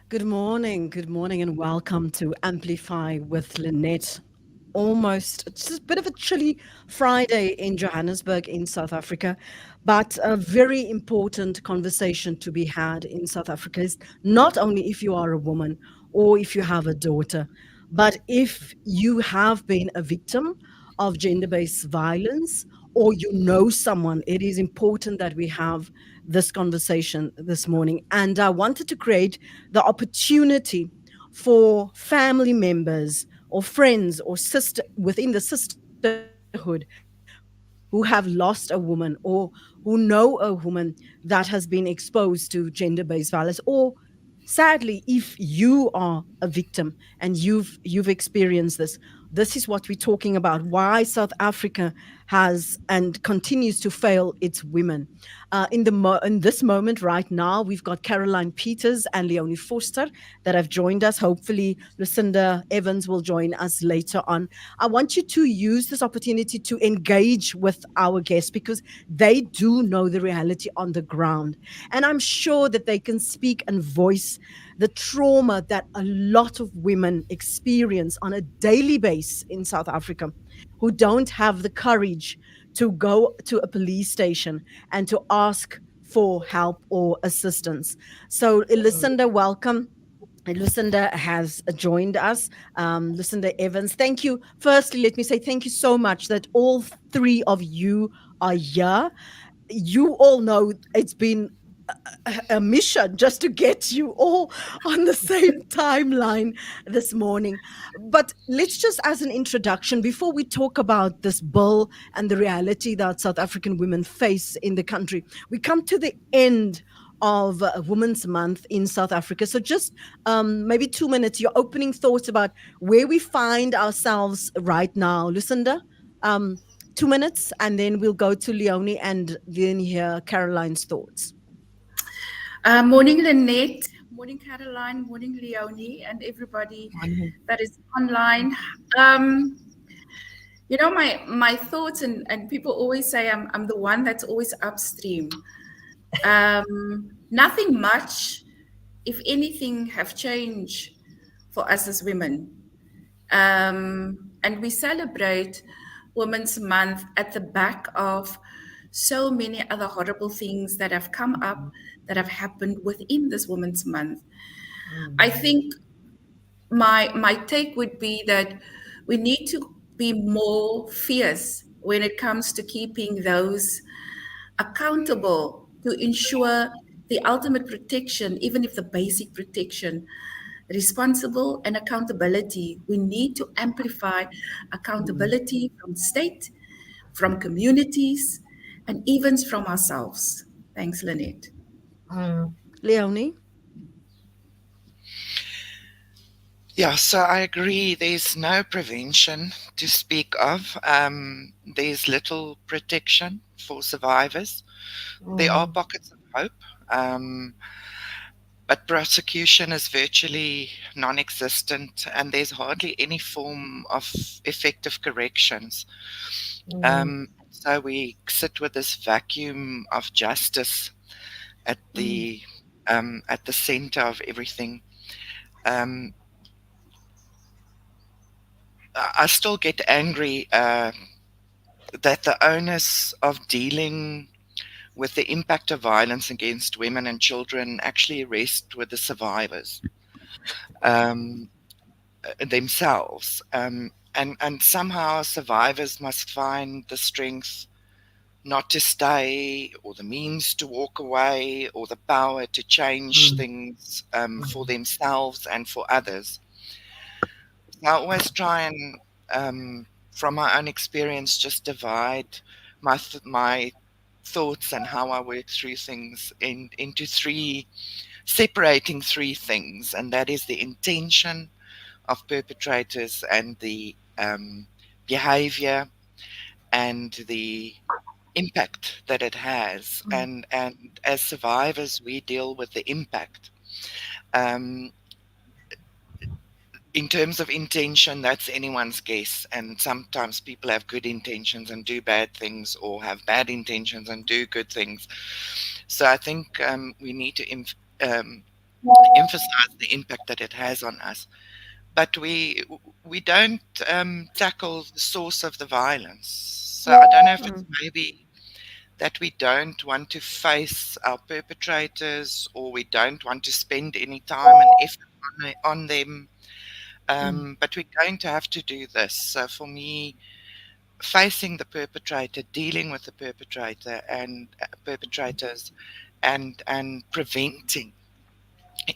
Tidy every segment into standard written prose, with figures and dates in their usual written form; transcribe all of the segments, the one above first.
Good morning, and welcome to Amplify with Lynette. Almost, it's just a bit of a chilly Friday in Johannesburg, in South Africa, but a very important conversation to be had in South Africa is not only if you are a woman or if you have a daughter, but if you have been a victim of gender based violence or you know someone, it is important that we have this conversation this morning. And I wanted to create the opportunity for family members or friends or sister within the sisterhood who have lost a woman or who know a woman that has been exposed to gender-based violence, or sadly if you are a victim and you've experienced this is what we're talking about, why South Africa has and continues to fail its women. In this moment right now, we've got Caroline Peters and Leonie Forster that have joined us. Hopefully, Lucinda Evans will join us later on. I want you to use this opportunity to engage with our guests because they do know the reality on the ground. And I'm sure that they can speak and voice the trauma that a lot of women experience on a daily basis in South Africa who don't have the courage to go to a police station and to ask for help or assistance. So, Lucinda, welcome. Lucinda has joined us. Lucinda Evans, thank you. Firstly, let me say thank you so much that all three of you are here. You all know it's been a mission just to get you all on the same timeline this morning. But let's just, as an introduction, before we talk about this bill and the reality that South African women face in the country, we come to the end of Women's Month in South Africa. So just maybe 2 minutes, your opening thoughts about where we find ourselves right now. Lucinda, 2 minutes, and then we'll go to Leonie and then hear Caroline's thoughts. Morning, Lynette. Morning, Caroline. Morning, Leonie, and everybody that is online. My thoughts, and people always say I'm the one that's always upstream. Nothing much, if anything, have changed for us as women. And we celebrate Women's Month at the back of so many other horrible things that have come up, that have happened within this Women's Month. I think my take would be that we need to be more fierce when it comes to keeping those accountable to ensure the ultimate protection, even if the basic protection, responsible and accountability. We need to amplify accountability from state, from communities, and even from ourselves. Thanks, Lynette. Leonie? Yeah, so I agree. There's no prevention to speak of. There's little protection for survivors. There are pockets of hope, but prosecution is virtually non-existent, and there's hardly any form of effective corrections. So we sit with this vacuum of justice at the center of everything. I still get angry that the onus of dealing with the impact of violence against women and children actually rests with the survivors themselves. And somehow survivors must find the strength not to stay, or the means to walk away, or the power to change things for themselves and for others. I always try and, from my own experience, just divide my thoughts and how I work through things into separating three things, and that is the intention of perpetrators and the behavior and the impact that it has. And as survivors, we deal with the impact. In terms of intention, that's anyone's guess. And sometimes people have good intentions and do bad things, or have bad intentions and do good things. So I think we need to emphasize the impact that it has on us, but we don't tackle the source of the violence. So I don't know if it's Mm. maybe that we don't want to face our perpetrators, or we don't want to spend any time and effort on them. Mm. But we're going to have to do this. So for me, facing the perpetrator, dealing with the perpetrator and perpetrators, and preventing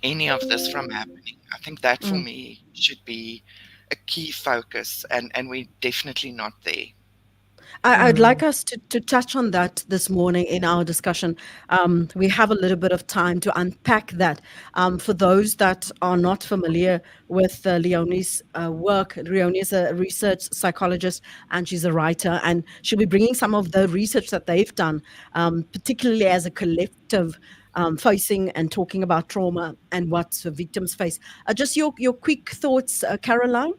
any of this from happening, I think that for Mm. me should be a key focus, and we're definitely not there. I'd like us to touch on that this morning in our discussion. We have a little bit of time to unpack that. For those that are not familiar with Leonie's work, Leonie is a research psychologist and she's a writer, and she'll be bringing some of the research that they've done, particularly as a collective. Facing and talking about trauma and what the victims face. Just your quick thoughts, Caroline.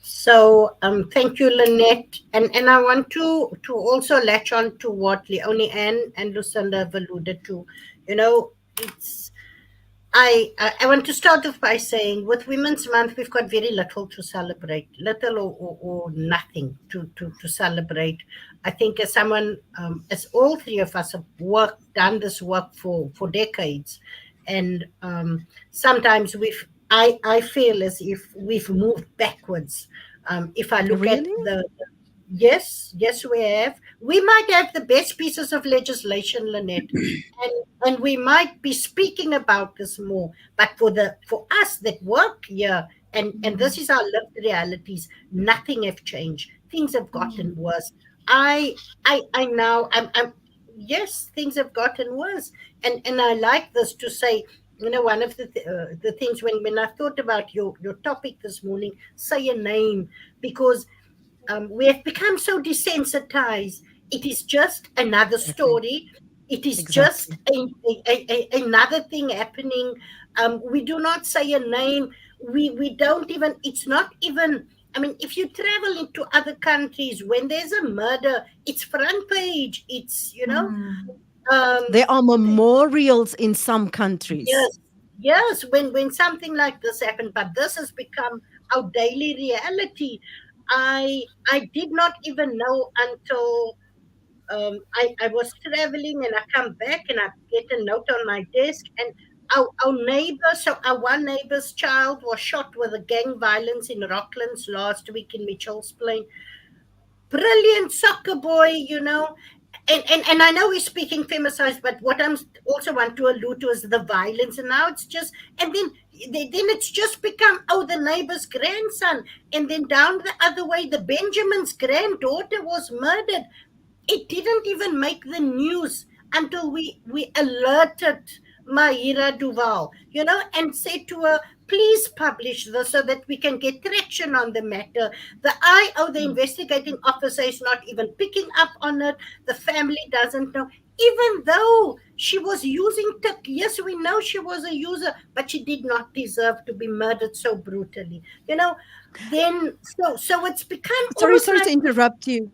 So thank you, Lynette. And I want to also latch on to what Leonie and Lucinda have alluded to. You know, it's I want to start off by saying with Women's Month, we've got very little to celebrate, little or nothing to celebrate. I think as someone, as all three of us have done this work for decades, and sometimes I feel as if we've moved backwards. If I look at Really? yes, yes, we have. We might have the best pieces of legislation, Lynette, and we might be speaking about this more. But for us that work here, and this is our lived realities, nothing have changed. Things have gotten worse. I now I'm yes, things have gotten worse, and I like this to say. One of the things when I thought about your topic this morning, say a name, because we have become so desensitized. It is just another Exactly. story. It is just Exactly. another thing happening. We do not say a name. We don't even. It's not even. I mean, if you travel into other countries, when there's a murder, it's front page. It's um, There are memorials in some countries. yes, yes. When something like this happened, but this has become our daily reality. I did not even know until I was traveling and I come back and I get a note on my desk, and our neighbor, so our one neighbor's child was shot with a gang violence in Rocklands last week in Mitchell's Plain. Brilliant soccer boy, and I know we're speaking femicide, but what I'm also want to allude to is the violence, and now it's just, and then it's just become, oh, the neighbor's grandson, and then down the other way, the Benjamin's granddaughter was murdered. It didn't even make the news until we alerted Mahira Duval, and said to her, please publish this so that we can get traction on the matter. The investigating officer, is not even picking up on it. The family doesn't know. Even though she was using TIC, yes, we know she was a user, but she did not deserve to be murdered so brutally. Then so it's become Sorry, almost sorry like to interrupt you.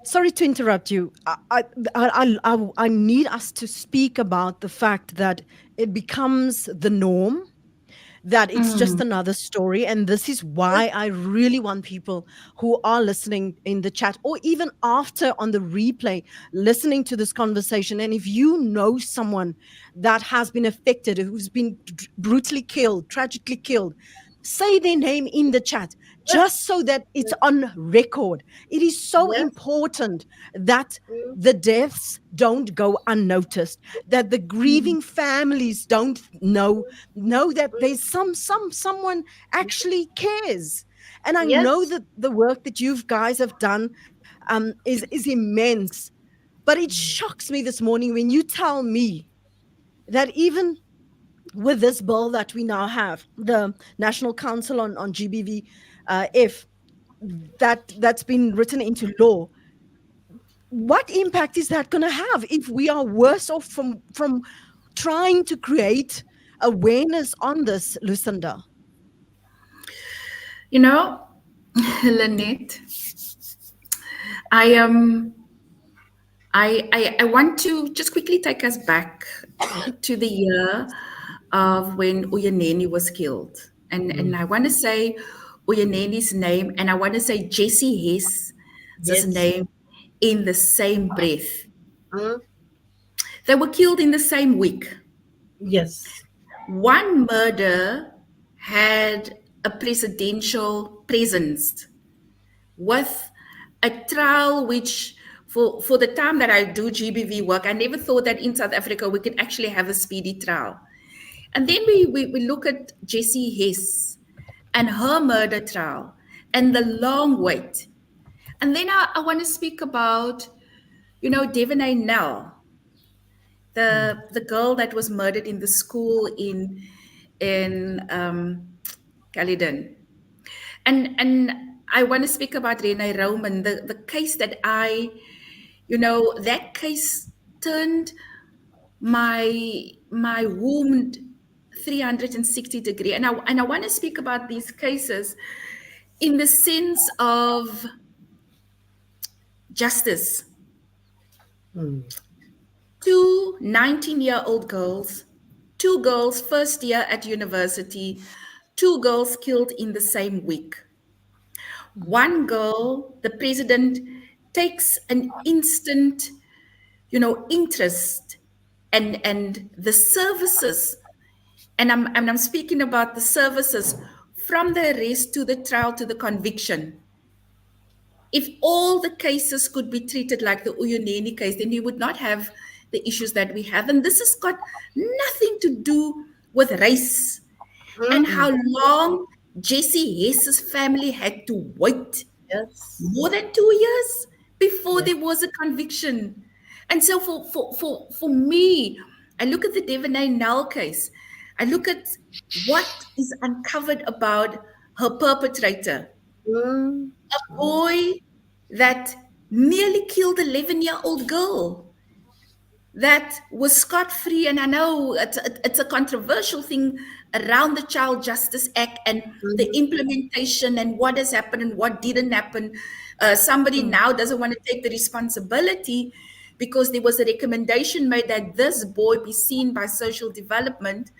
Sorry to interrupt you. I need us to speak about the fact that it becomes the norm, that it's just another story. And this is why I really want people who are listening in the chat, or even after on the replay, listening to this conversation. And if you know someone that has been affected, who's been brutally killed, tragically killed, say their name in the chat, just so that it's on record. It is so yes. important that Mm, the deaths don't go unnoticed, that the grieving families don't know that mm, there's someone actually cares. And I know yes. that the work that you guys have done is immense, but it shocks me this morning when you tell me that even with this bill that we now have, the National Council on GBV, if that's been written into law, what impact is that going to have if we are worse off from trying to create awareness on this, Lucinda? You know, Lynette, I I want to just quickly take us back to the year of when Uyaneni was killed. And I want to say Uyaneni's name, and I want to say Jesse Hess's Yes. name in the same breath. Mm, They were killed in the same week. yes. One murder had a presidential presence with a trial which for the time that I do GBV work, I never thought that in South Africa we could actually have a speedy trial. And then we look at Jessie Hess and her murder trial and the long wait. And then I want to speak about, Devonay Nell, the girl that was murdered in the school in Caledon. And I want to speak about Renee Roman, the case that that case turned my wound 360-degree. And I want to speak about these cases in the sense of justice. Mm, Two 19-year-old girls, two girls first year at university, two girls killed in the same week. One girl, the president takes an instant, interest, and the services, and I'm speaking about the services from the arrest to the trial to the conviction. If all the cases could be treated like the Uyuneni case, then we would not have the issues that we have. And this has got nothing to do with race and mm, how long Jesse Hess's family had to wait yes. more than 2 years before there was a conviction. And so for me, I look at the Devonay Nell case. I look at what is uncovered about her perpetrator, Mm, a boy that nearly killed 11-year-old girl that was scot-free. And I know it's a controversial thing around the Child Justice Act and the mm, implementation and what has happened and what didn't happen. Somebody now doesn't want to take the responsibility because there was a recommendation made that this boy be seen by social development,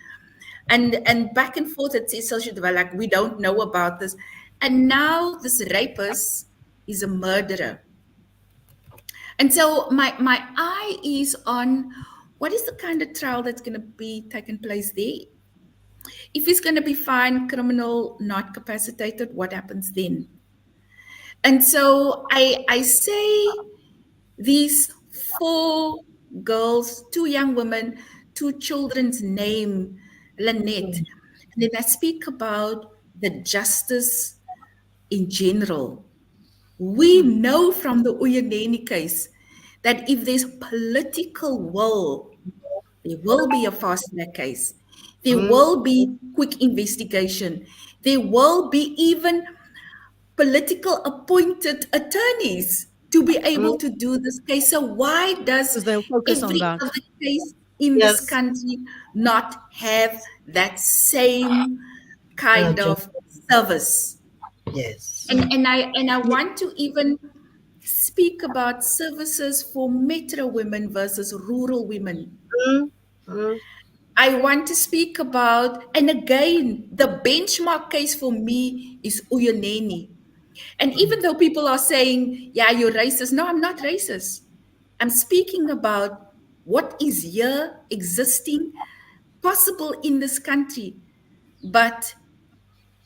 and back and forth it says social development, like we don't know about this. And now this rapist is a murderer. And so my eye is on what is the kind of trial that's going to be taking place there. If he's going to be fine, criminal, not capacitated, what happens then? And so I say these four girls, two young women, two children's name, Lynette, mm, and then I speak about the justice in general. We know from the Uyuneni case that if there's political will, there will be a fast track case. There mm, will be quick investigation. There will be even political appointed attorneys to be able mm, to do this case. So why does Because they'll focus on every that. other case in this yes. country not have that same kind Just, of service? yes. And I want to even speak about services for metro women versus rural women. Mm, mm, I want to speak about, and again, the benchmark case for me is Uyuneni. And even though people are saying, yeah, you're racist, no, I'm not racist. I'm speaking about what is here existing, possible in this country, but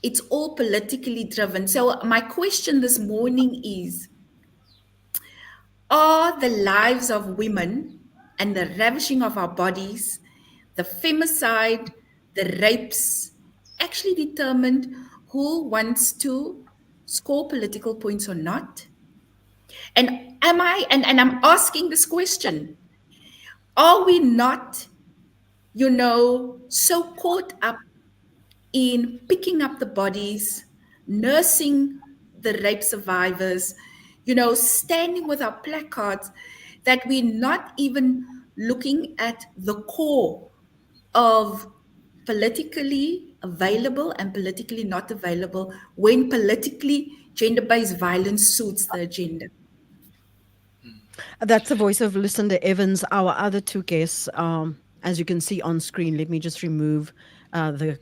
it's all politically driven. So, my question this morning is, are the lives of women and the ravishing of our bodies, the femicide, the rapes, actually determined who wants to score political points or not? And and I'm asking this question, are we not, so caught up in picking up the bodies, nursing the rape survivors, standing with our placards, that we're not even looking at the core of politically available and politically not available when politically gender-based violence suits the agenda? That's the voice of Lucinda Evans. Our other two guests, as you can see on screen. Let me just remove the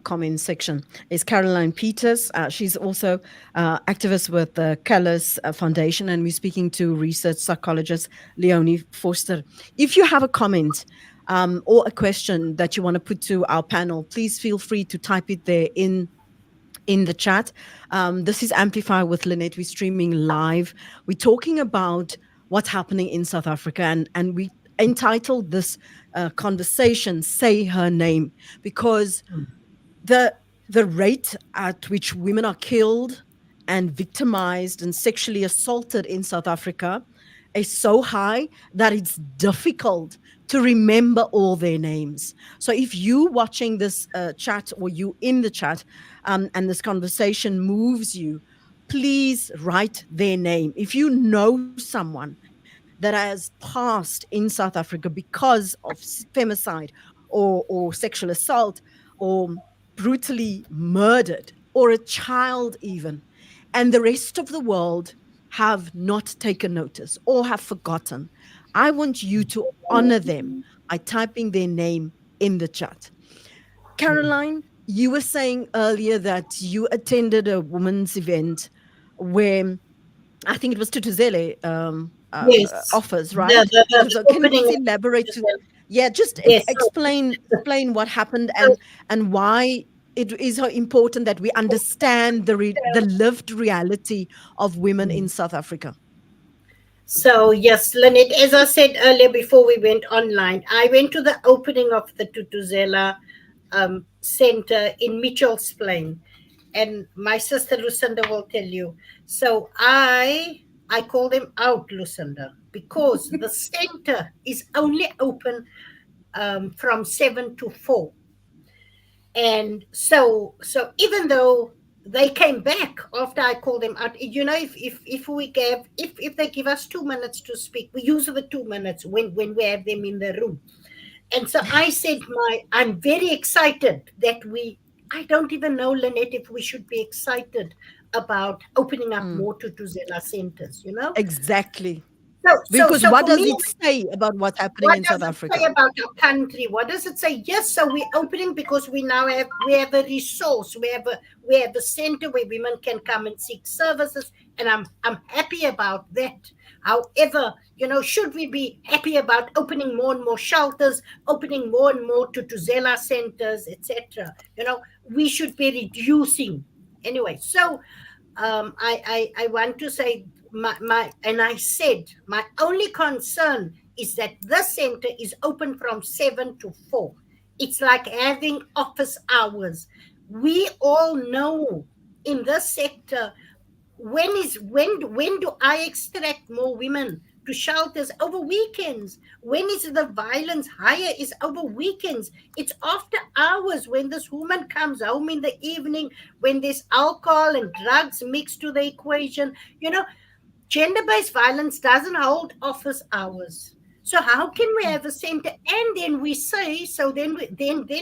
comment section. Is Caroline Peters. She's also activist with the Callis Foundation, and we're speaking to research psychologist Leonie Forster. If you have a comment or a question that you want to put to our panel, please feel free to type it there in the chat. This is Amplify with Lynette. We're streaming live. We're talking about what's happening in South Africa, and we entitled this conversation "Say Her Name," because the rate at which women are killed and victimized and sexually assaulted in South Africa is so high that it's difficult to remember all their names. So if you watching this chat, or you in the chat, and this conversation moves you, please write their name. If you know someone that has passed in South Africa because of femicide or sexual assault, or brutally murdered, or a child even, and the rest of the world have not taken notice or have forgotten, I want you to honor them by typing their name in the chat. Caroline, you were saying earlier that you attended a women's event where I think it was Tutuzele Yes, offers, right? So the can you opening just of elaborate? Jerusalem. Yeah, just Yes. explain what happened, So, and why it is so important that we understand the lived reality of women in South Africa. so yes, Lynette, as I said earlier before we went online, I went to the opening of the Tutuzela Center in Mitchell's Plain, and my sister Lucinda will tell you. So I call them out, Lucinda, because the center is only open from 7 to 4. And so even though they came back after I called them out, if they give us 2 minutes to speak, we use the 2 minutes when we have them in the room. And so I said, I'm very excited that I don't even know, Lynette, if we should be excited about opening up more Tutuzela centers. Exactly. Because So what for does me, it say about what's happening what in does South it say Africa? about our country? What does it say? Yes, so we're opening because we have a resource. We have a center where women can come and seek services, and I'm happy about that. However, should we be happy about opening more and more shelters, opening more and more Tutuzela centers, etc.? We should be reducing anyway. So I want to say and I said my only concern is that this center is open from 7 to 4. It's like having office hours. We all know in this sector, when do I extract more women to shelters? Over weekends. When is the violence higher? Is over weekends. It's after hours, when this woman comes home in the evening, when there's alcohol and drugs mixed to the equation. Gender-based violence doesn't hold office hours. So how can we have a center? And then we say, so then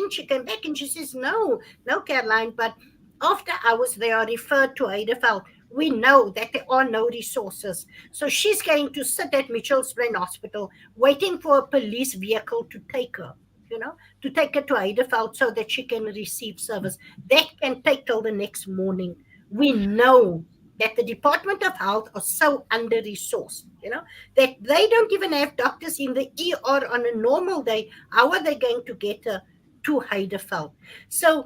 she came back and she says, no, Caroline, but after hours they are referred to Adafel. We know that there are no resources. So she's going to sit at Mitchell's Plain Hospital waiting for a police vehicle to take her, to take her to Adafel so that she can receive service. That can take till the next morning. We know that the Department of Health are so under-resourced, that they don't even have doctors in the ER on a normal day. How are they going to get to Heideveld? So,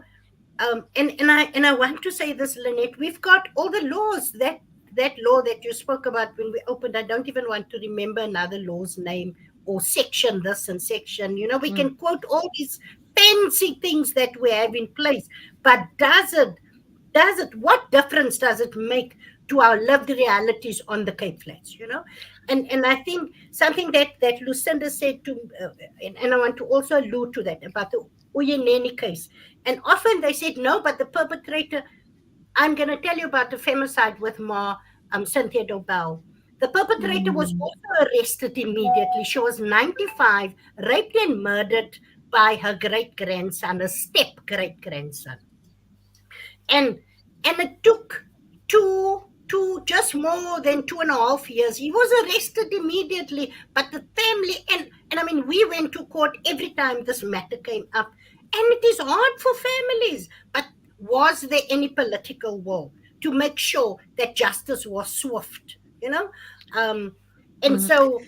and I want to say this, Lynette, we've got all the laws, that law that you spoke about when we opened. I don't even want to remember another law's name or section this and section. We can quote all these fancy things that we have in place, but what difference does it make to our lived realities on the Cape Flats? And I think something that Lucinda said to, and I want to also allude to that about the Uyeneni case. And often they said no, but the perpetrator. I'm going to tell you about the femicide with Cynthia Dobell. The perpetrator was also arrested immediately. She was 95, raped and murdered by her great-grandson, a step great-grandson. And it took two just more than 2.5 years. He was arrested immediately, but the family and I mean, we went to court every time this matter came up, and it is hard for families. But was there any political will to make sure that justice was swift? Um, and Mm. so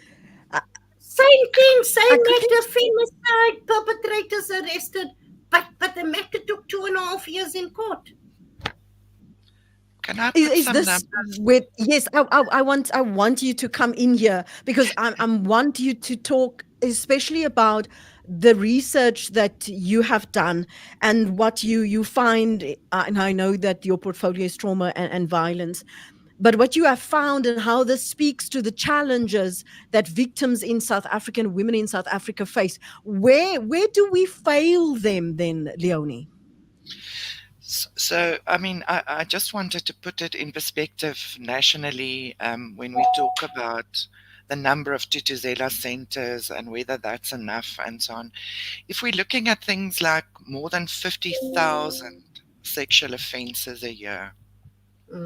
I, same thing, I same quickly, matter, femicide, perpetrators arrested, but the matter took 2.5 years in court. Can I is, put is some this numbers? with, yes, I want you to come in here because I want you to talk especially about the research that you have done and what you find, and I know that your portfolio is trauma and violence, but what you have found and how this speaks to the challenges that victims in South Africa and women in South Africa face. Where do we fail them then, Leonie? So, I mean, I just wanted to put it in perspective nationally when we talk about the number of Tutuzela centers and whether that's enough and so on. If we're looking at things like more than 50,000 sexual offenses a year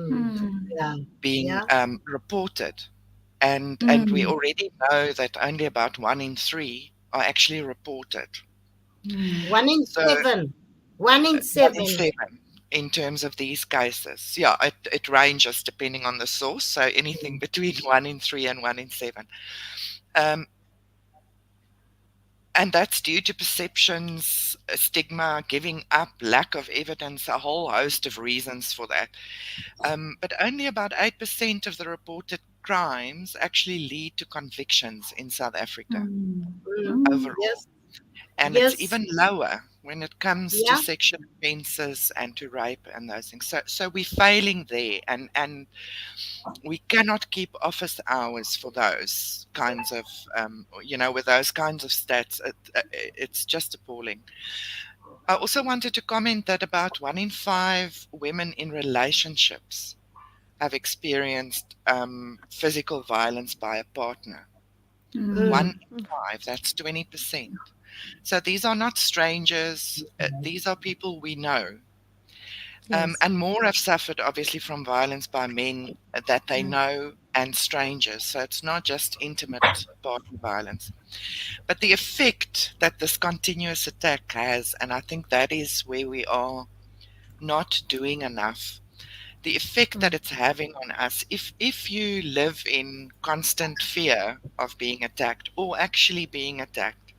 Mm, Mm. yeah, being yeah, reported, and we Mm. already know that only about 1 in 3 are actually reported. Mm. one in So seven, one in 7. 1 in 7 in terms of these cases. Yeah, it ranges depending on the source. So anything Mm, between 1 in 3 and 1 in 7. Um, and that's due to perceptions, stigma, giving up, lack of evidence, a whole host of reasons for that. But only about 8% of the reported crimes actually lead to convictions in South Africa Mm. mm, Mm. overall. yes, And it's yes, even lower when it comes to yeah, sexual offences and to rape and those things. So we're failing there, and we cannot keep office hours for those kinds of, with those kinds of stats. It's just appalling. I also wanted to comment that about 1 in 5 women in relationships have experienced physical violence by a partner. One Mm. mm, in five, that's 20%. So these are not strangers, these are people we know. Yes. And more have suffered, obviously, from violence by men that they Mm. know and strangers. So it's not just intimate partner violence. But the effect that this continuous attack has, and I think that is where we are not doing enough. The effect that Mm. it's having on us, if you live in constant fear of being attacked or actually being attacked,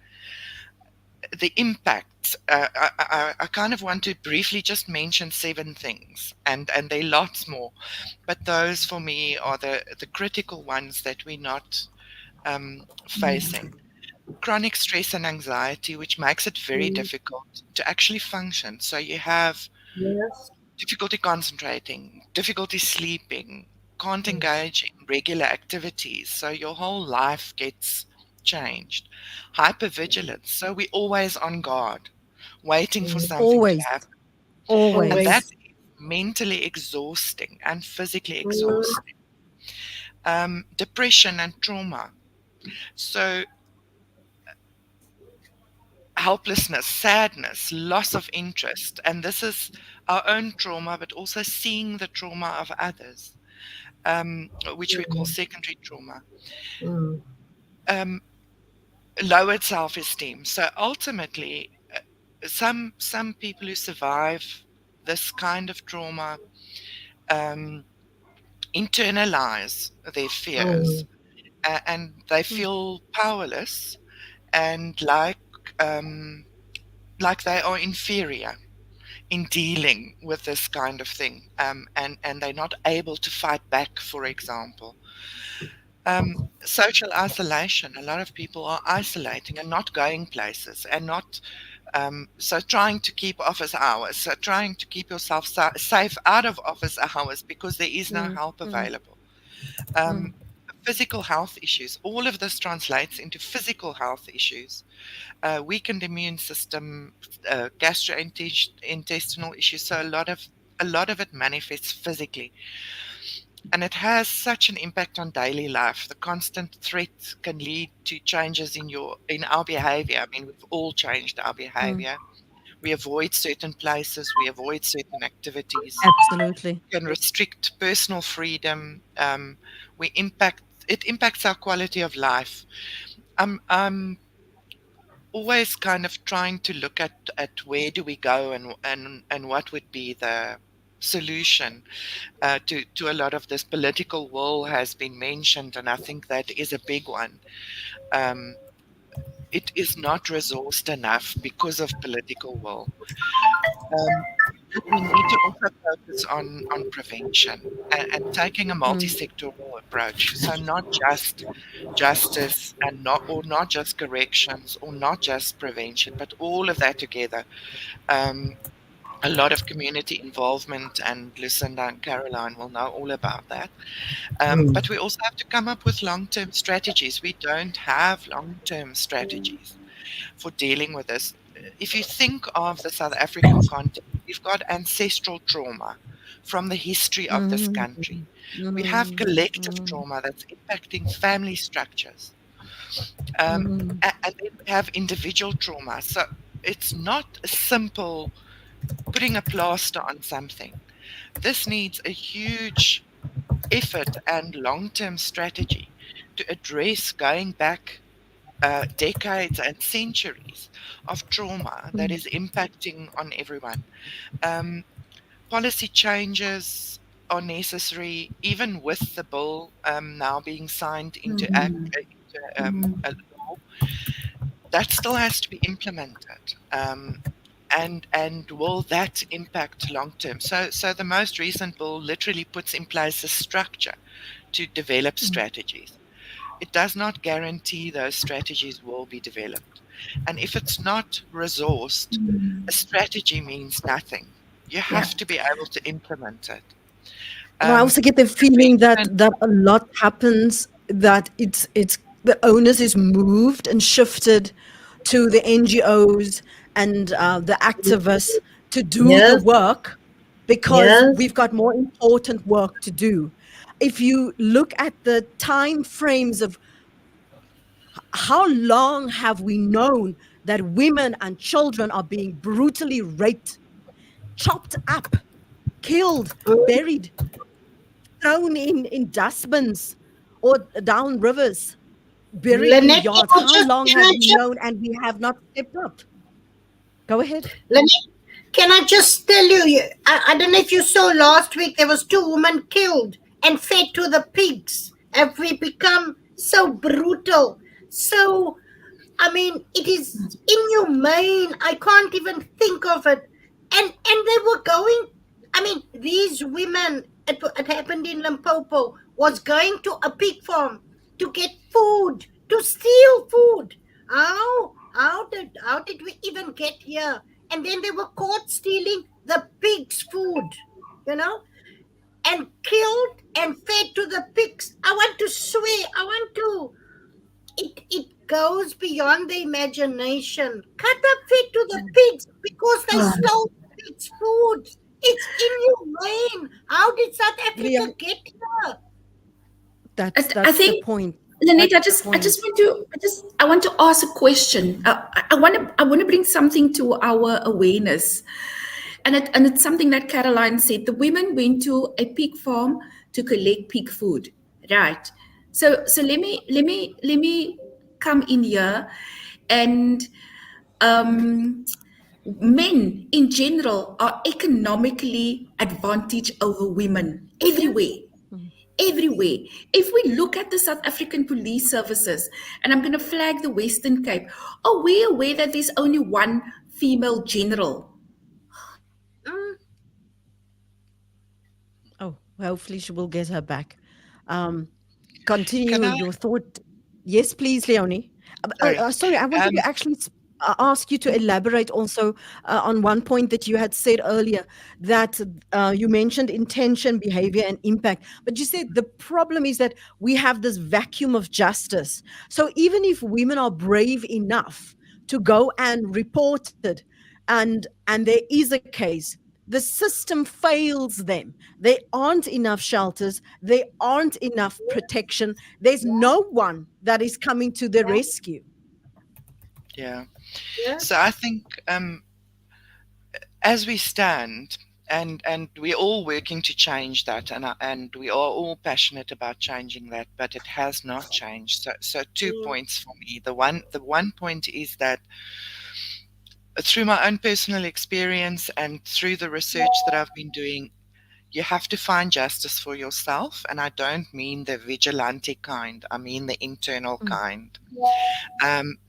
the impact. I kind of want to briefly just mention 7 things, and there are lots more, but those for me are the critical ones that we're not facing. Chronic stress and anxiety, which makes it very mm, difficult to actually function. So you have yes, difficulty concentrating, difficulty sleeping, can't mm, engage in regular activities. So your whole life gets changed. Hypervigilance. So we're always on guard, waiting for mm, something to Always, happen. And that always. always, is mentally exhausting and physically mm, exhausting. Depression and trauma. So helplessness, sadness, loss of interest. And this is our own trauma, but also seeing the trauma of others, which we call mm, secondary trauma. mm, Um, Lowered self-esteem. So ultimately, some people who survive this kind of trauma um, internalize their fears, mm, and they Mm. feel powerless and um, like they are inferior in dealing with this kind of thing, and they're not able to fight back, for example. Social isolation. A lot of people are isolating and not going places and not, so trying to keep office hours, so trying to keep yourself safe out of office hours because there is no mm, help Mm. available. Um, Mm. Physical health issues. All of this translates into physical health issues, weakened immune system, gastrointestinal issues. So a lot of it manifests physically, and it has such an impact on daily life. The constant threat can lead to changes in our behavior. I mean, we've all changed our Mm. behavior. We avoid certain places, we avoid certain activities, Absolutely. can restrict personal freedom. It impacts our quality of life. I'm always kind of trying to look at where do we go, and what would be the solution to a lot of this. Political will has been mentioned, and I think that is a big one. Um, it is not resourced enough because of political will. Um, but we need to also focus on prevention, and taking a Mm, multi-sectoral approach. So not just justice, and not just corrections, or not just prevention, but all of that together. Um, a lot of community involvement, and Lucinda and Caroline will know all about that. But we also have to come up with long-term strategies. We don't have long-term strategies for dealing with this. If you think of the South African context, we've got ancestral trauma from the history of this mm, country. We have mm, collective mm, trauma that's impacting family structures. mm, And then we have individual trauma. So it's not a simple putting a plaster on something. This needs a huge effort and long term strategy to address going back decades and centuries of trauma that mm, is impacting on everyone. Um, Policy changes are necessary, even with the bill now being signed into act, a law. That still has to be implemented. And will that impact long term? So the most recent bill literally puts in place a structure to develop mm, strategies. It does not guarantee those strategies will be developed. And if it's not resourced, a strategy means nothing. You Yeah. have to be able to implement it. I Um, also get the feeling that Prevention, a lot happens, that it's the onus is moved and shifted to the NGOs and the activists to do the Yes, work, because yes. we've got more important work to do. If you look at the time frames of how long have we known that women and children are being brutally raped, chopped up, killed, Mm. buried, thrown in dustbins or down rivers, buried in Lynette, yards? How long have we known and we have not stepped up? Go ahead. Lynette, can I just tell you, I don't know if you saw last week, there was two women killed and fed to the pigs. Have we become so brutal? So, I mean, it is inhumane. I can't even think of it. And they were going, I mean, these women, it happened in Limpopo, was going to a pig farm to get food, to steal food. How did we even get here? And then they were caught stealing the pig's food, you know, and killed and fed to the pigs. I want to swear, I want to, it goes beyond the imagination. Cut up feed to the pigs because they stole the pigs' food. It's inhumane. How did South Africa Leon, get here? I that's the think, point. Lynette, That's I the just, I point. just want to, I want to ask a question. I want to bring something to our awareness, and it's something that Caroline said. The women went to a pig farm to collect pig food, right? So let me come in here, and um, men in general are economically advantaged over women everywhere. Mm. Everywhere. If we look at the South African police services, and I'm going to flag the Western Cape, are we aware that there's only one female general? Mm, Oh, hopefully she will get her back. Um, Continue can I? your thought. Yes, please, Leonie. Sorry. Sorry, I wanted Um, to actually ask you to elaborate also on one point that you had said earlier, that you mentioned intention, behavior, and impact. But you said the problem is that we have this vacuum of justice. So even if women are brave enough to go and report it, and there is a case, the system fails them. There aren't enough shelters, there aren't enough protection, there's no one that is coming to the yeah, rescue. yeah. yeah. So I think as we stand, and we're all working to change that, and we are all passionate about changing that, but it has not changed. So 2 points for me. The one point is that through my own personal experience and through the research that I've been doing, you have to find justice for yourself, and I don't mean the vigilante kind. I mean the internal kind.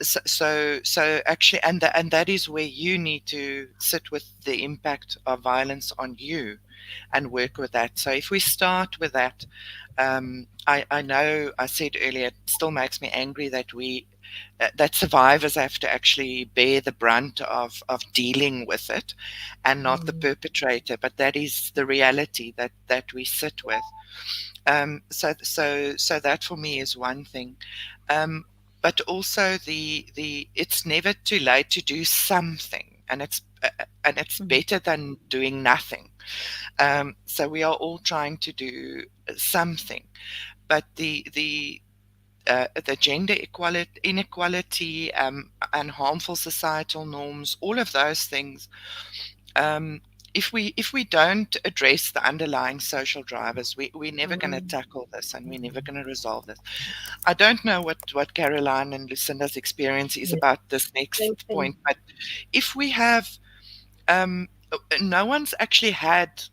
So actually, and that is where you need to sit with the impact of violence on you and work with that. So if we start with that, I know I said earlier, it still makes me angry that that survivors have to actually bear the brunt of dealing with it, and not the perpetrator. But that is the reality that we sit with. So that for me is one thing. Um, but also the it's never too late to do something, and it's better than doing nothing. So we are all trying to do something, but the gender equality, inequality, and harmful societal norms, all of those things. Um, if we don't address the underlying social drivers, we're never going to tackle this, and we're never going to resolve this. I don't know what Caroline and Lucinda's experience is Yes, about this same next thing. point, but if we have, um, no one's actually had,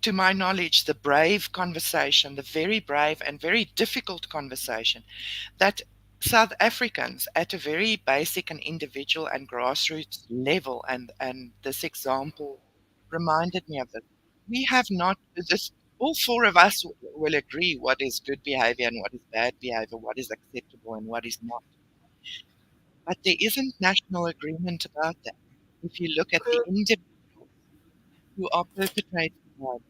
to my knowledge, the brave conversation, the very brave and very difficult conversation that South Africans at a very basic and individual and grassroots level, and this example reminded me of it. We have not, this, all four of us will agree what is good behavior and what is bad behavior, what is acceptable and what is not. But there isn't national agreement about that. If you look at the individuals who are perpetrating violence,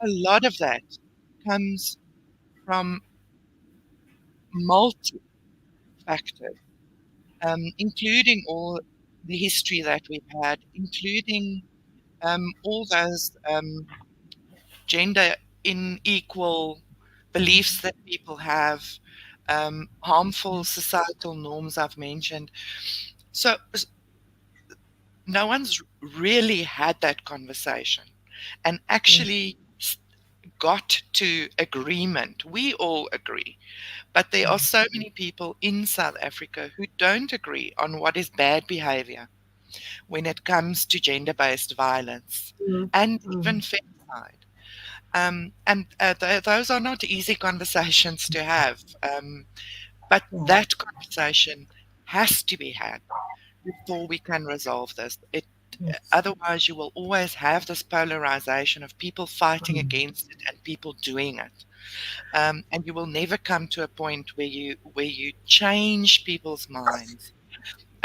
a lot of that comes from multi factors, including all the history that we've had, including all those gender unequal beliefs that people have, harmful societal norms I've mentioned. So no one's really had that conversation and actually got to agreement. We all agree, but there are so many people in South Africa who don't agree on what is bad behavior when it comes to gender-based violence and even femicide. And those are not easy conversations to have. But that conversation has to be had before we can resolve this. Otherwise, you will always have this polarization of people fighting against it and people doing it. And you will never come to a point where you change people's minds,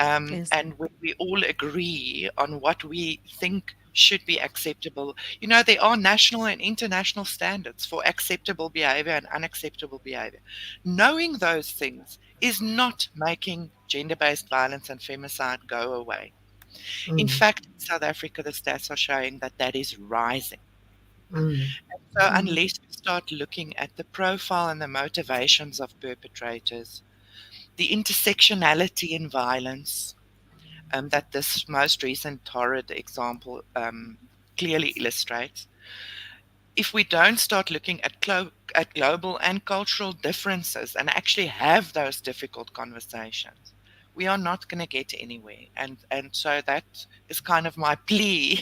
Yes. and when we all agree on what we think should be acceptable. There are national and international standards for acceptable behavior and unacceptable behavior. Knowing those things is not making gender-based violence and femicide go away. In fact, in South Africa, the stats are showing that that is rising. So unless we start looking at the profile and the motivations of perpetrators, the intersectionality in violence, that this most recent horrid example clearly illustrates. If we don't start looking at global and cultural differences and actually have those difficult conversations, we are not going to get anywhere. And so that is kind of my plea,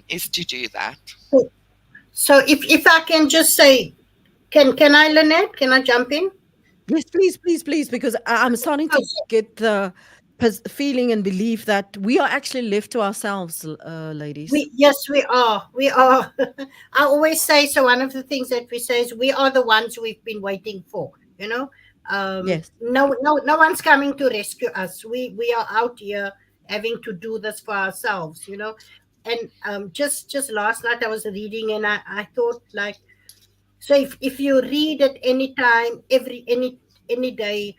is to do that. So, so if I can just say, can I, Lynette? Can I jump in? Yes, please, please, please, because I'm starting Oh, to get the feeling and belief that we are actually left to ourselves, ladies. Yes, we are. We are. I always say, so one of the things that we say is we are the ones we've been waiting for. You know, Yes. no one's coming to rescue us. We are out here having to do this for ourselves. And just last night I was reading and I thought, like, so if you read at any time, any day,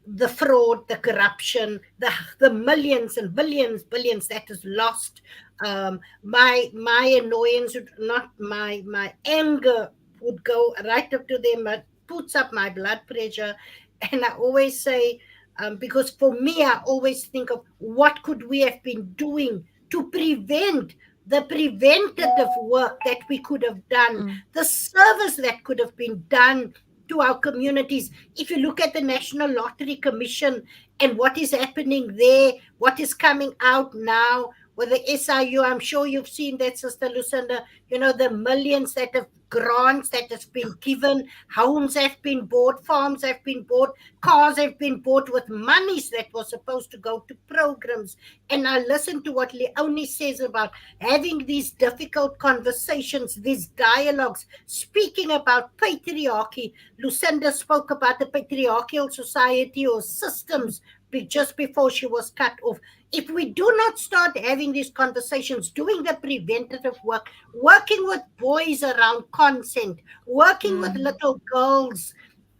the fraud, the corruption, the millions and billions that is lost, my annoyance would not my anger would go right up to them. It puts up my blood pressure, and I always say, Because for me, I always think of what could we have been doing to prevent the preventative work that we could have done, Mm, the service that could have been done to our communities. If you look at the National Lottery Commission and what is happening there, what is coming out now with the SIU, I'm sure you've seen that, Sister Lucinda, the millions that have grants that has been given, homes have been bought, farms have been bought, cars have been bought with monies that was supposed to go to programs. And I listen to what Leonie says about having these difficult conversations, these dialogues, speaking about patriarchy. Lucinda spoke about the patriarchal society or systems just before she was cut off. If we do not start having these conversations, doing the preventative work, working with boys around consent, working with mm, little girls,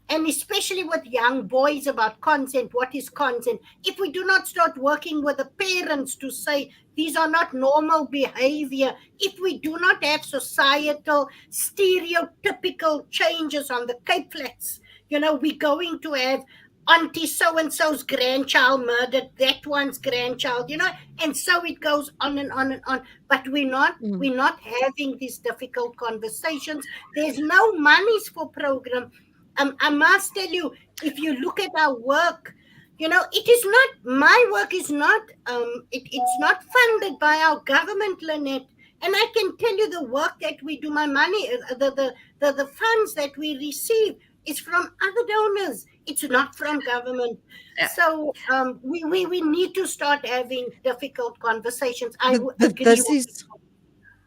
and especially with young boys about consent, what is consent? If we do not start working with the parents to say these are not normal behavior, if we do not have societal stereotypical changes on the Cape Flats, we're going to have auntie so and so's grandchild murdered, that one's grandchild, and so it goes on and on and on. But we're not mm. we're not having these difficult conversations. There's no monies for program. I must tell you, if you look at our work, it is not, my work is not, it's not funded by our government, Lynette. And I can tell you the work that we do, my money, the funds that we receive is from other donors. It's not from government. Yeah. So we need to start having difficult conversations. I agree This with is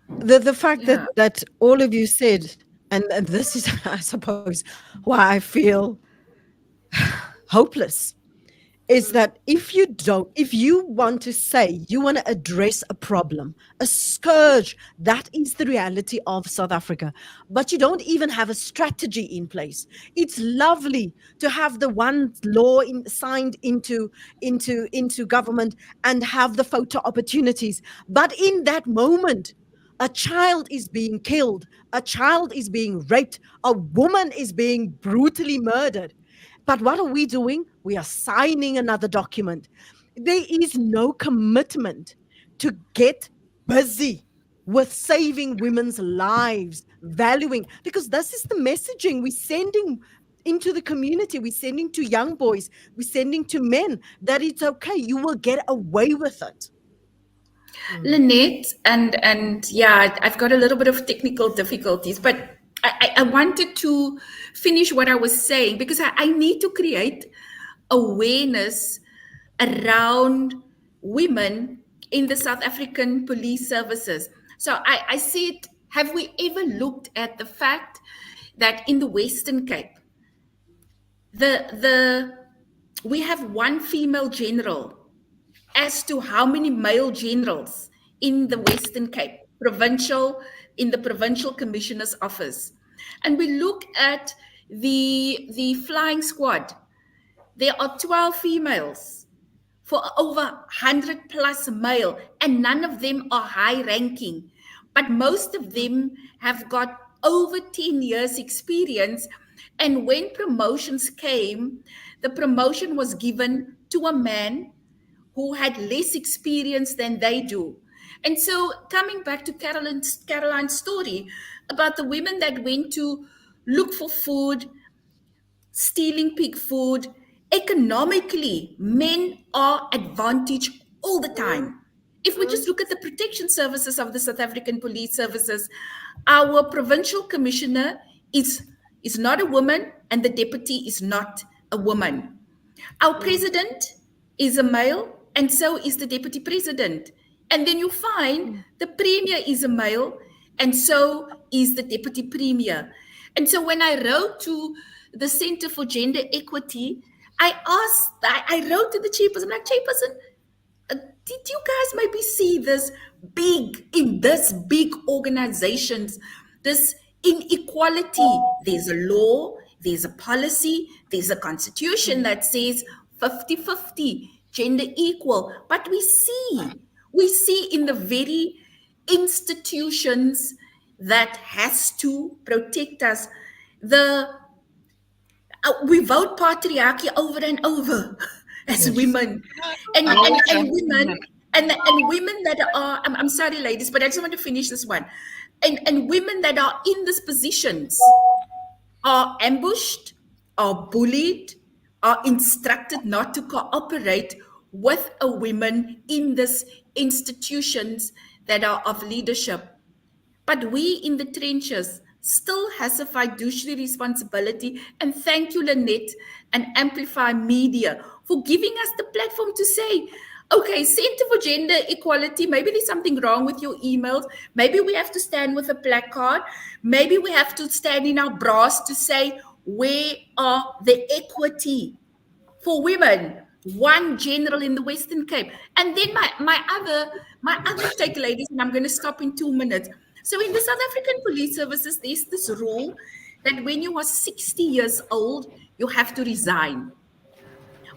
the fact that Yeah. all of you said, and this is, I suppose, why I feel hopeless, is you. that if you want to say you want to address a problem, a scourge, that is the reality of South Africa, but you don't even have a strategy in place. It's lovely to have the one law signed into government and have the photo opportunities, but in that moment, a child is being killed, a child is being raped, a woman is being brutally murdered. But what are we doing? We are signing another document. There is no commitment to get busy with saving women's lives, valuing, because this is the messaging we're sending into the community. We're sending to young boys, we're sending to men that it's okay, you will get away with it. Lynette, and yeah, I've got a little bit of technical difficulties, but I wanted to finish what I was saying because I need to create awareness around women in the South African police services. So I said, have we ever looked at the fact that in the Western Cape, the we have one female general as to how many male generals in the Western Cape, in the provincial commissioner's office. And we look at the flying squad. There are 12 females for over 100 plus male, and none of them are high ranking, but most of them have got over 10 years experience. And when promotions came, the promotion was given to a man who had less experience than they do. And so, coming back to Caroline's story about the women that went to look for food, stealing pig food, economically, men are advantaged all the time. If we just look at the protection services of the South African police services, our provincial commissioner is not a woman and the deputy is not a woman. Our president is a male, and so is the deputy president. And then you find the premier is a male, and so is the deputy premier. And so when I wrote to the Center for Gender Equity, I wrote to the chairperson, I'm like, chairperson, did you guys maybe see this big organizations, this inequality? There's a law, there's a policy, there's a constitution that says 50-50, gender equal. But we see in the very institutions that has to protect us, we vote patriarchy over and over. as Yes. women, No, and I and will and jump in women, and women that are, I'm sorry ladies, but I just want to finish this one, and women that are in these positions are ambushed, are bullied, are instructed not to cooperate with a women in these institutions that are of leadership. But we in the trenches still has a fiduciary responsibility. And thank you, Lynette and Amplify Media, for giving us the platform to say, okay, Center for Gender Equality, maybe there's something wrong with your emails. Maybe we have to stand with a placard. Maybe we have to stand in our bras to say, where are the equity for women, one general in the Western Cape? And then my other take, ladies, and I'm going to stop in 2 minutes. So in the South African Police Services, there's this rule that when you are 60 years old, you have to resign.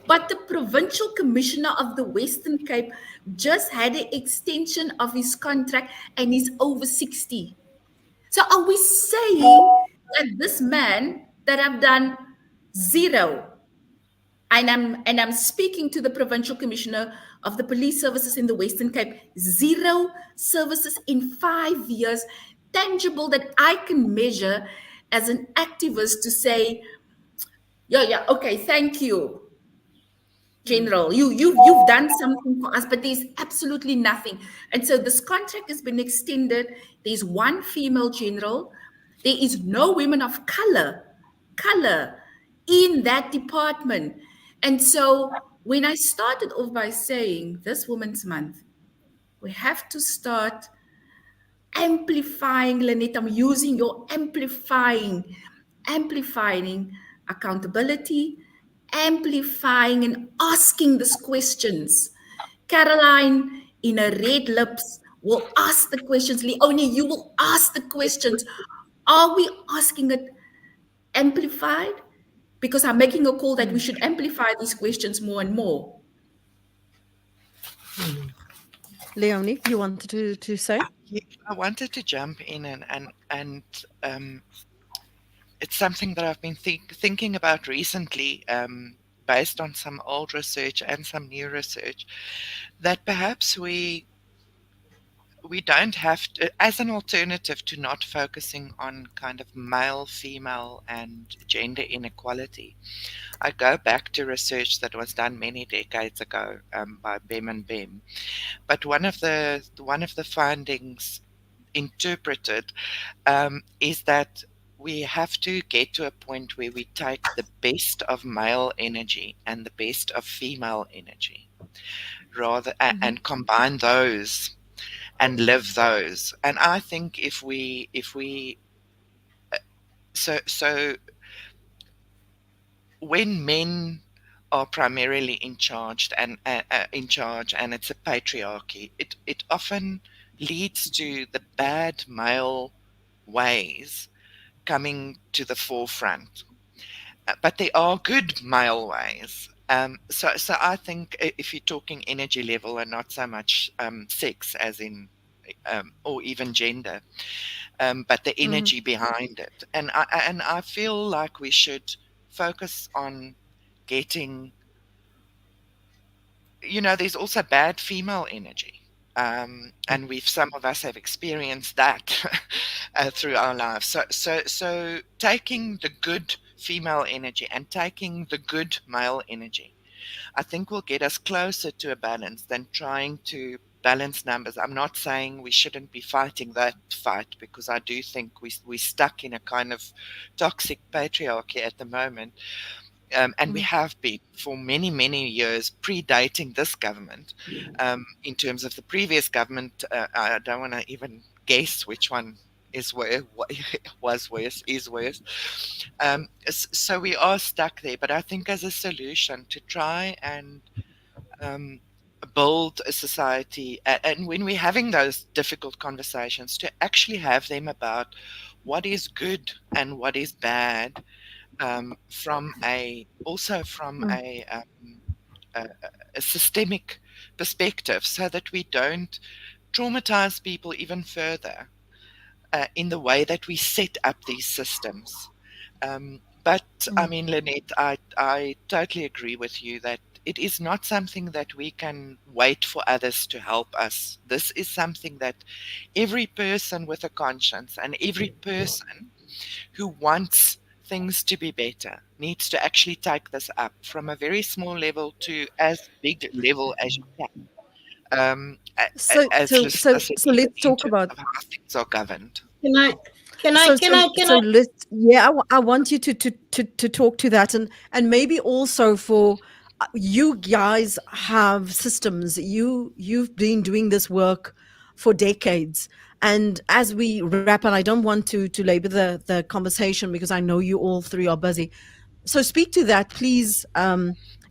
But the provincial commissioner of the Western Cape just had an extension of his contract and he's over 60. So are we saying that this man that have done zero, and I'm speaking to the provincial commissioner of the police services in the Western Cape, zero services in 5 years, tangible that I can measure as an activist to say, yeah, yeah, okay, thank you, General. You've done something for us, but there's absolutely nothing. And so this contract has been extended. There's one female general. There is no women of color in that department. And so when I started off by saying this Women's Month, we have to start amplifying, Lynette. I'm using your amplifying accountability, amplifying and asking these questions. Caroline in her red lips will ask the questions. Leonie, you will ask the questions. Are we asking it amplified? Because I'm making a call that we should amplify these questions more and more. Leonie, you wanted to say? Yeah, I wanted to jump in and it's something that I've been thinking about recently, based on some old research and some new research, that perhaps we don't have to, as an alternative to not focusing on kind of male, female, and gender inequality. I go back to research that was done many decades ago, by Bem and Bem. But one of the findings interpreted, is that we have to get to a point where we take the best of male energy and the best of female energy, rather and combine those and live those. And I think if we so when men are primarily in charge, and it's a patriarchy, it often leads to the bad male ways coming to the forefront. But there are good male ways. So I think, if you're talking energy level and not so much sex, as in, or even gender, but the energy behind it. And I feel like we should focus on getting, there's also bad female energy. And some of us have experienced that through our lives. So taking the good female energy and taking the good male energy, I think, will get us closer to a balance than trying to balance numbers. I'm not saying we shouldn't be fighting that fight, because I do think we're stuck in a kind of toxic patriarchy at the moment. And we have been for many, many years, predating this government. In terms of the previous government, I don't want to even guess which one is where was worse, is worse. So we are stuck there. But I think, as a solution, to try and build a society, and when we're having those difficult conversations, to actually have them about what is good and what is bad, from a, a systemic perspective, so that we don't traumatize people even further, in the way that we set up these systems. But I mean, Lynette, I totally agree with you that it is not something that we can wait for others to help us. This is something that every person with a conscience and every person who wants things to be better needs to actually take this up from a very small level to as big level as you can, So as so so so simplicity let's in talk terms about. of how things are governed. Can I? Can I? So Can so I? Can so I? let's, yeah, I want you to talk to that, and maybe also for you guys have systems. You've been doing this work for decades, and as we wrap, and I don't want to labor the conversation because I know you all three are busy. So speak to that, please,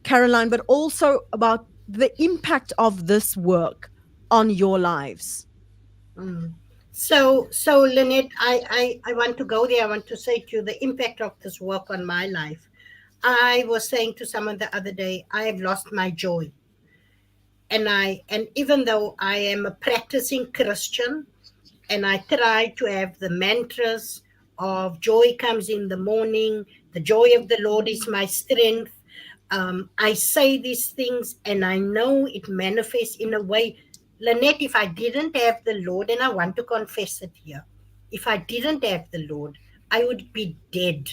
Caroline, but also about the impact of this work on your lives. Mm. So Lynette, I want to go there. I want to say to you the impact of this work on my life. I was saying to someone the other day, I have lost my joy. And even though I am a practicing Christian, and I try to have the mantras of joy comes in the morning, the joy of the Lord is my strength. I say these things and I know it manifests in a way. Lynette, if I didn't have the Lord, and I want to confess it here, if I didn't have the Lord, I would be dead.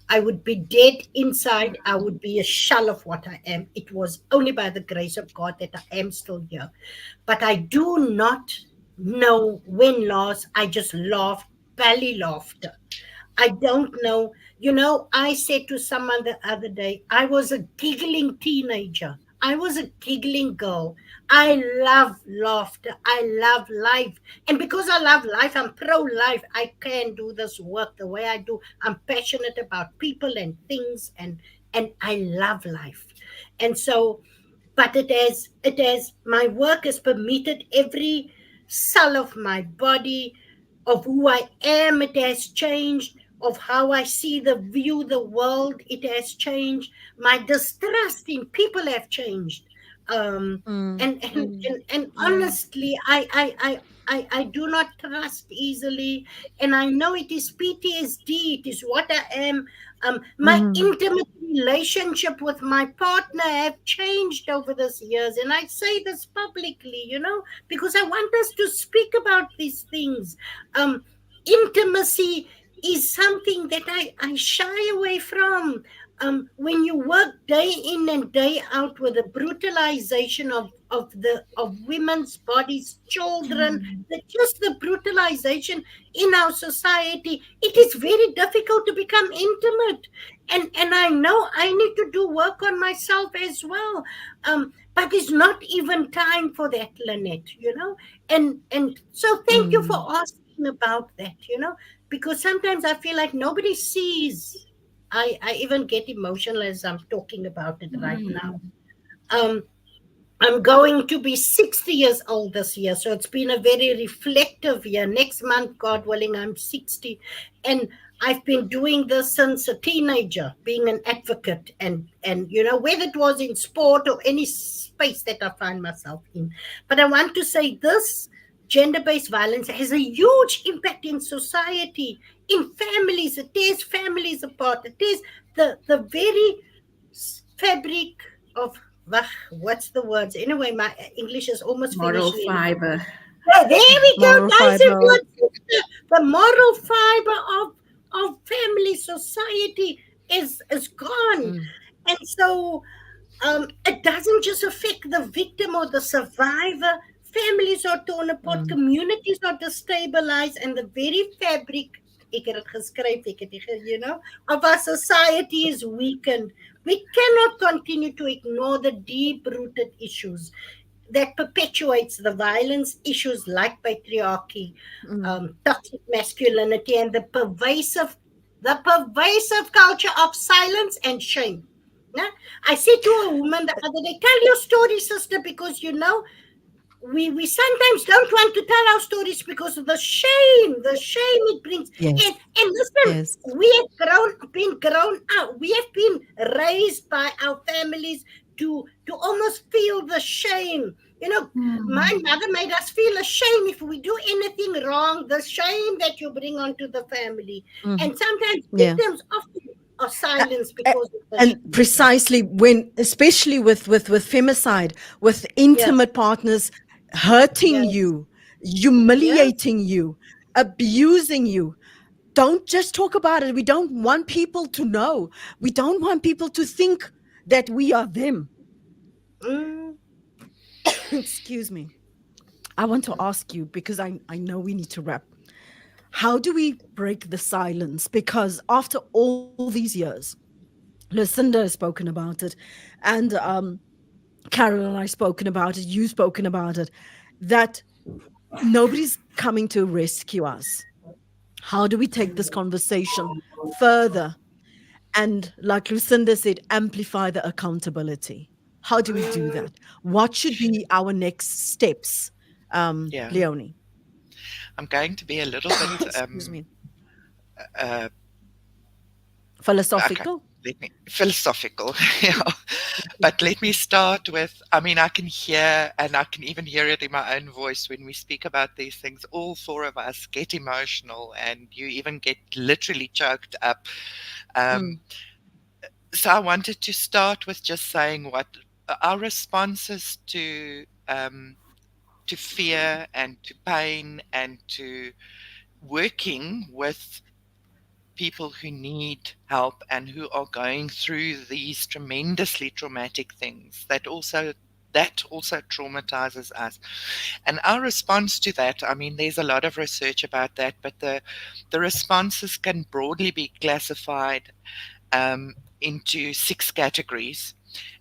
I would be dead inside. I would be a shell of what I am. It was only by the grace of God that I am still here. But I do not know when last I just laughed, belly laughter. I don't know. I said to someone the other day, I was a giggling teenager. I was a giggling girl. I love laughter. I love life. And because I love life, I'm pro life. I can do this work the way I do. I'm passionate about people and things, and I love life. And so, but it has my work has permitted every cell of my body, of who I am. It has changed, of how I see the view the world. It has changed. My distrust in people have changed. um Mm, and mm, honestly, I do not trust easily, and I know it is PTSD. It is what I am. My mm, intimate relationship with my partner have changed over these years, and I say this publicly, because I want us to speak about these things. Intimacy is something that I shy away from. When you work day in and day out with the brutalization of women's bodies, children, just the brutalization in our society, it is very difficult to become intimate. And I know I need to do work on myself as well. But it's not even time for that, Lynette. And so thank you mm. for asking about that. Because sometimes I feel like nobody sees. I even get emotional as I'm talking about it right now. Um, I'm going to be 60 years old this year, so it's been a very reflective year. Next month, God willing, I'm 60. And I've been doing this since a teenager, being an advocate, and whether it was in sport or any space that I find myself in. But I want to say this: gender-based violence has a huge impact in society, in families. It tears families apart. It is the very fabric of, what's the words? Anyway, my English is almost Moral finished. fiber. Yeah, there we go, Moral nice and fiber. good, sister. The moral fiber of family society is gone. Mm, And so it doesn't just affect the victim or the survivor. Families are torn apart, mm, communities are destabilized, and the very fabric, ek het het geskryf, ek het of our society is weakened. We cannot continue to ignore the deep-rooted issues that perpetuates the violence, issues like patriarchy, mm. toxic masculinity, and the pervasive culture of silence and shame. Nah? I said to a woman the other day, tell your story, sister, because we sometimes don't want to tell our stories because of the shame it brings. Yes, And listen, yes. we have been grown up, we have been raised by our families to almost feel the shame. My mother made us feel ashamed if we do anything wrong, the shame that you bring onto the family. Mhm. And sometimes Yeah. victims or silence A- because of the and precisely when, especially with femicide, with yeah, intimate partners hurting yes, you, yeah. humiliating you, abusing you, don't just talk about it. We don't want people to know. We don't want people to think that we are them. Mm, Excuse me. I want to ask you, because I know we need to wrap. How do we break the silence? Because after all these years, Lucinda has spoken about it, and Carol and I spoken about it, you spoken about it, that nobody's coming to rescue us. How do we take this conversation further? And like Lucinda said, amplify the accountability. How do we do mm. that? What should be our next steps, Yeah, Leonie? I'm going to be a little bit Excuse me. uh, okay. Philosophical? Let me philosophical, yeah. But let me start with, I mean, I can hear, and I can even hear it in my own voice when we speak about these things. All four of us get emotional, and you even get literally choked up. Um, Mm, so I wanted to start with just saying what our responses to fear and to pain and to working with people who need help and who are going through these tremendously traumatic things that also traumatizes us. And our response to that, I mean, there's a lot of research about that, but the responses can broadly be classified into six categories.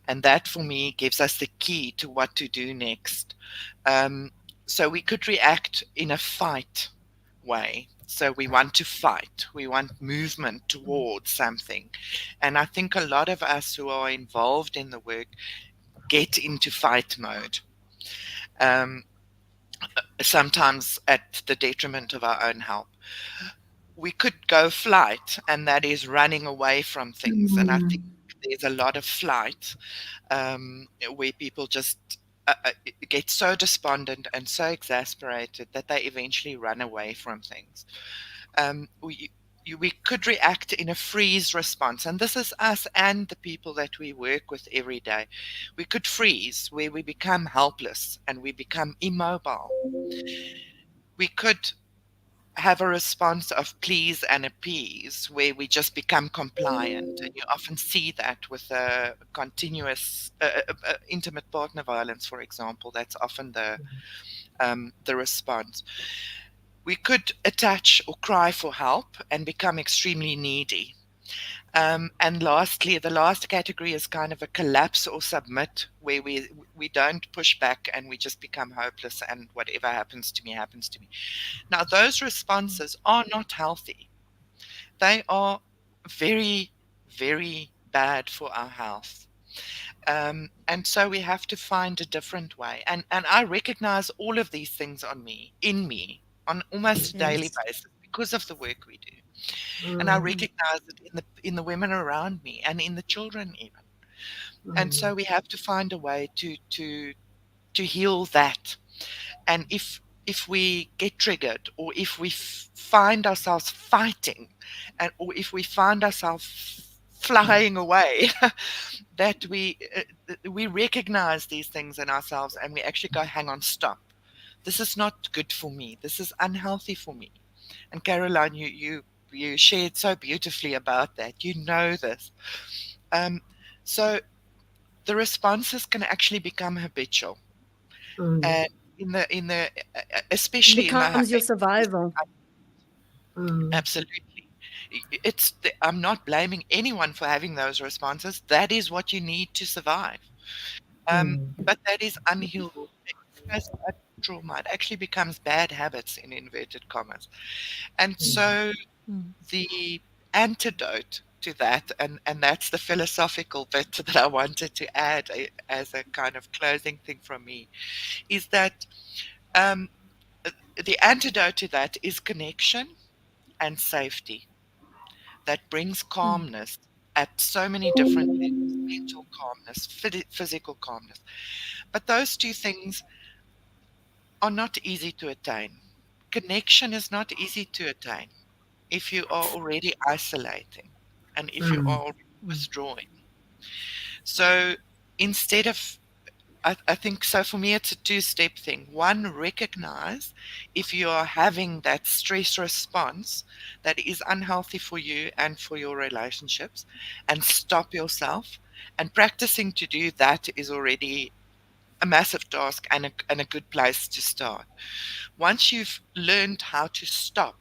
And that for me gives us the key to what to do next. Um, so we could react in a fight way. So we want to fight, we want movement towards something. And I think a lot of us who are involved in the work get into fight mode, um, sometimes at the detriment of our own health. We could go flight, and that is running away from things. And I think there's a lot of flight where people just get so despondent and so exasperated that they eventually run away from things. We could react in a freeze response, and this is us and the people that we work with every day. We could freeze, where we become helpless and we become immobile. We could have a response of please and appease, where we just become compliant. And you often see that with a continuous intimate partner violence, for example. That's often the response. We could attach or cry for help and become extremely needy. And lastly, the last category is kind of a collapse or submit, where we don't push back and we just become hopeless, and whatever happens to me happens to me. Now, those responses are not healthy. They are very, very bad for our health. And so we have to find a different way. And I recognize all of these things in me, on almost a daily yes. basis because of the work we do. And I Mm, Mm, recognize it in the women around me and in the children even. And mm, so we have to find a way to heal that. And if we get triggered, or if we find ourselves fighting, and or if we find ourselves flying away, that we recognize these things in ourselves, and we actually go, hang on, stop. This is not good for me. This is unhealthy for me. And Caroline, you shared so beautifully about that. You know this. Um, so the responses can actually become habitual, mm, and in the especially in the becomes your survival. mm, absolutely. I'm not blaming anyone for having those responses. That is what you need to survive. mm, But that is unhealed. It goes back to trauma. It actually becomes bad habits in inverted commas. And so Mm. the antidote to that, and that's the philosophical bit that I wanted to add as a kind of closing thing from me, is that um, the antidote to that is connection and safety that brings Mm. calmness at so many different levels: mental calmness, physical calmness. But those two things are not easy to attain. Connection is not easy to attain if you are already isolating. and if you Mm. are withdrawing. So instead of, I think so for me, it's a two-step thing. One, recognize if you are having that stress response that is unhealthy for you and for your relationships, and stop yourself. And practicing to do that is already a massive task and a good place to start. Once you've learned how to stop,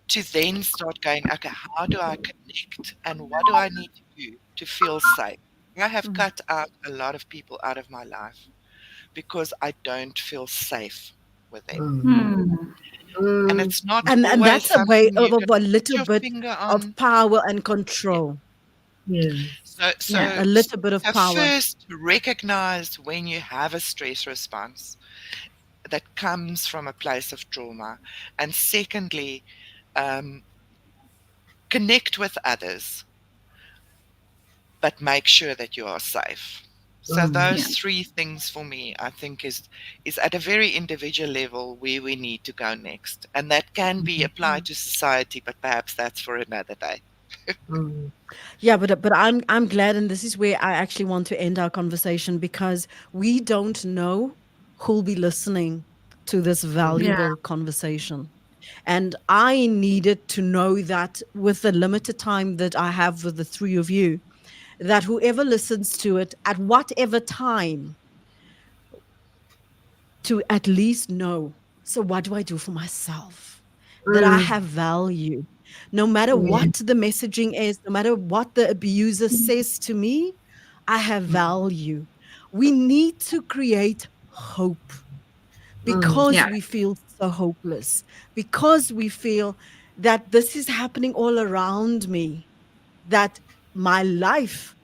to then start going, okay, how do I connect and what do I need to do to feel safe? I have Mm. cut out a lot of people out of my life because I don't feel safe with them. Mm. Hmm. And Mm. it's not And always that's a way something you of can a put little your bit finger of on. power and Yeah. control. Yes. So, Yeah. so, A little bit of so power. first, recognize when you have a stress response that comes from a place of trauma. And secondly, um, connect with others, but make sure that you are safe. So Mm. those Yeah. three things for me, I think is at a very individual level where we need to go next. And that can be applied to society, but perhaps that's for another day. Mm. Yeah, but I'm glad, and this is where I actually want to end our conversation because we don't know who'll be listening to this Yeah. valuable conversation. And I needed to know that with the limited time that I have with the three of you, that whoever listens to it at whatever time, to at least know. So, what do I do for myself? That I Mm. have value. No matter Yeah. what the messaging is, no matter what the abuser says to me, I have value. We need to create hope Mm. because Yeah. we feel so hopeless, because we feel that this is happening all around me, that my life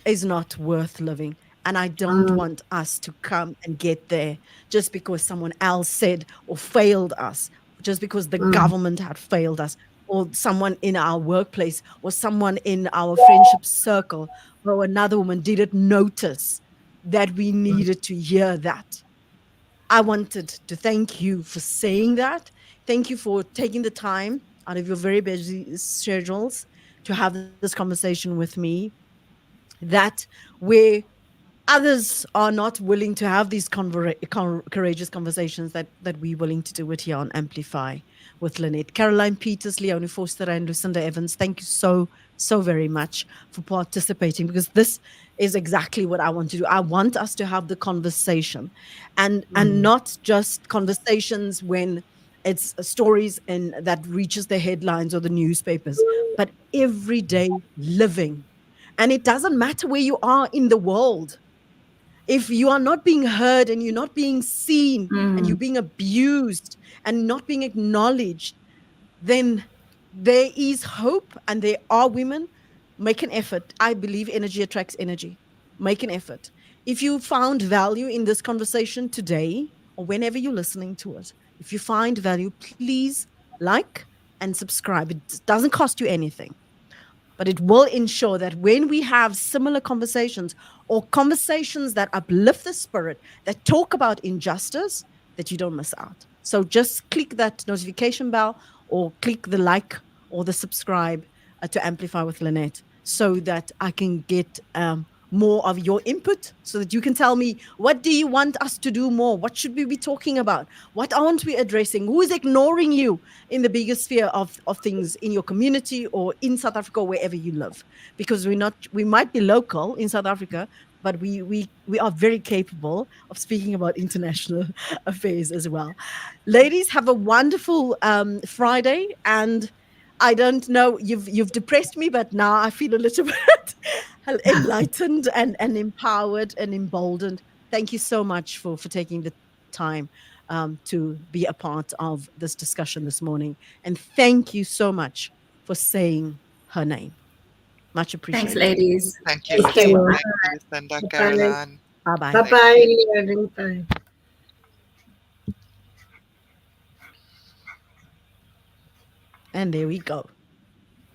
is not worth living. And I don't Mm. want us to come and get there just because someone else said or failed us, just because the Mm. government had failed us, or someone in our workplace, or someone in our friendship circle, or another woman didn't notice that we needed to hear that. I wanted to thank you for saying that. Thank you for taking the time out of your very busy schedules to have this conversation with me. That where others are not willing to have these courageous conversations, that we're willing to do it here on Amplify with Lynette. Caroline Peters, Leonie Forster, and Lucinda Evans, thank you so very much for participating, because this is exactly what I want to do. I want us to have the conversation, and Mm. not just conversations when it's stories and that reaches the headlines or the newspapers, but everyday living. And it doesn't matter where you are in the world. If you are not being heard and you're not being seen and you're Mm. being abused and not being acknowledged, then there is hope and there are women. Make an effort. I believe energy attracts energy. Make an effort. If you found value in this conversation today or whenever you're listening to it, if you find value, please like and subscribe. It doesn't cost you anything, but it will ensure that when we have similar conversations or conversations that uplift the spirit, that talk about injustice, that you don't miss out. So just click that notification bell or click the like or the subscribe to Amplify with Lynette, so that I can get more of your input, so that you can tell me, what do you want us to do more? What should we be talking about? What aren't we addressing? Who is ignoring you in the bigger sphere of things in your community or in South Africa or wherever you live? Because we might be local in South Africa, but we are very capable of speaking about international affairs as well. Ladies, have a wonderful Friday. And I don't know, you've depressed me, but now I feel a little bit enlightened and empowered and emboldened. Thank you so much for taking the time to be a part of this discussion this morning. And thank you so much for saying her name. Much Thanks, appreciated. ladies. Thank you, Thank Stay Lucy. well. you. Thank you, Lucinda, Bye. Caroline. Bye bye. Bye Thank bye, you. Leonie. Bye. And there we go.